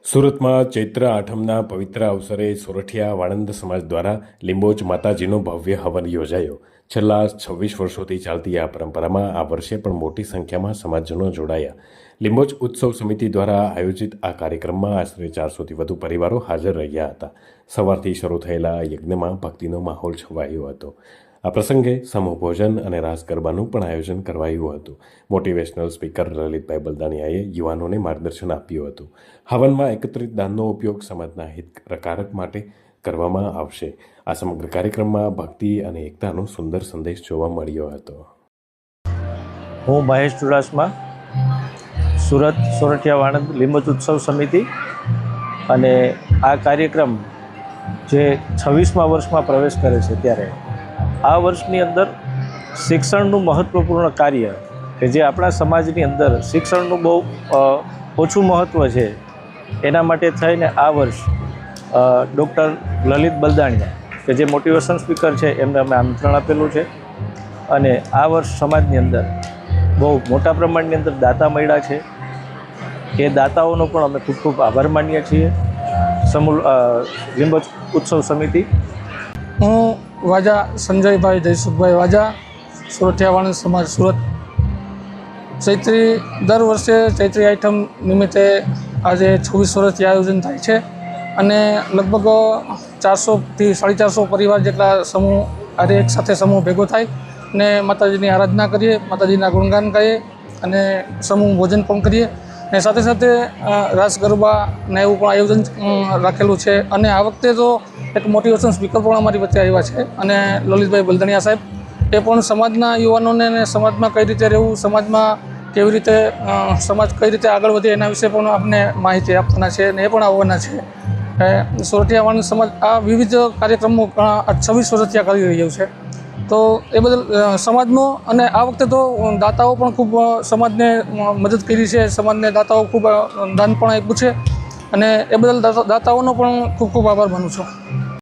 સુરતમાં ચૈત્ર આઠમના પવિત્ર અવસરે સોરઠિયા વાણંદ સમાજ દ્વારા લીંબોચ માતાજીનો ભવ્ય હવન યોજાયો. છેલ્લા 26 વર્ષોથી ચાલતી આ પરંપરામાં આ વર્ષે પણ મોટી સંખ્યામાં સમાજજનો જોડાયા. લીંબોચ ઉત્સવ સમિતિ દ્વારા આયોજિત આ કાર્યક્રમમાં આશરે 400થી વધુ પરિવારો હાજર રહ્યા હતા. સવારથી શરૂ થયેલા યજ્ઞમાં ભક્તિનો માહોલ છવાયો હતો. આ પ્રસંગે સમૂહ ભોજન અને રાસ ગરબાનું પણ આયોજન કરાયું હતું. મોટિવેશનલ સ્પીકર લલિતભાઈ બલદાણિયાએ યુવાનોને માર્ગદર્શન આપ્યું હતું. હવનમાં એકત્રિત દાનનો ઉપયોગ સમાજના હિતકારક માટે કરવામાં આવશે. આ સમગ્ર કાર્યક્રમમાં ભક્તિ અને એકતાનો સુંદર સંદેશ જોવા મળ્યો હતો. હું મહેશ ચુડાસમા, સુરત સોરઠિયા વાણંદ લીંબોચ ઉત્સવ સમિતિ, અને આ કાર્યક્રમ જે 26મા વર્ષમાં પ્રવેશ કરે છે ત્યારે આ વર્ષની અંદર શિક્ષણનું મહત્ત્વપૂર્ણ કાર્ય કે જે આપણા સમાજની અંદર શિક્ષણનું બહુ ઓછું મહત્ત્વ છે, એના માટે થઈને આ વર્ષ ડૉક્ટર લલિત બલદાણિયા કે જે મોટિવેશન સ્પીકર છે એમને અમે આમંત્રણ આપેલું છે. અને આ વર્ષ સમાજની અંદર બહુ મોટા પ્રમાણની અંદર દાતા મળ્યા છે. એ દાતાઓનો પણ અમે ખૂબ ખૂબ આભાર માનીએ છીએ. લીંબોચ ઉત્સવ સમિતિ. હું વાજા સંજયભાઈ જયસુખભાઈ વાજા, સોરઠિયા વાણંદ સમાજ સુરત. દર વર્ષે ચૈત્રી આઠમ નિમિત્તે આજે 26 વર્ષથી આયોજન થાય છે અને લગભગ 400થી 450 પરિવાર જેટલા સમૂહ આજે એક સાથે સમૂહ ભેગો થાય ને માતાજીની આરાધના કરીએ, માતાજીના ગુણગાન ગાઈએ અને સમૂહ ભોજન પણ કરીએ. ને સાથે સાથે રાસ ગરબા ને એવું પણ આયોજન રાખેલું છે. અને આ વખતે તો એક મોટિવેશન સ્પીકર પણ અમારી વચ્ચે આવ્યા છે અને લલિતભાઈ બલદાણિયા સાહેબ, એ પણ સમાજના યુવાનોને ને સમાજમાં કઈ રીતે રહેવું, સમાજમાં કેવી રીતે સમાજ કઈ રીતે આગળ વધે એના વિશે પણ આપને માહિતી આપવાના છે અને એ પણ આવવાના છે. સોરઠિયા વાણંદ સમાજ આ વિવિધ કાર્યક્રમો 26 વર્ષથી કરી રહ્યું છે. તો એ બદલ સમાજનો, અને આ વખતે તો દાતાઓ પણ ખૂબ સમાજને મદદ કરી છે. સમાજને દાતાઓ ખૂબ દાન પણ આપ્યું છે અને એ બદલ દાતાઓનો પણ ખૂબ ખૂબ આભાર માનું છું.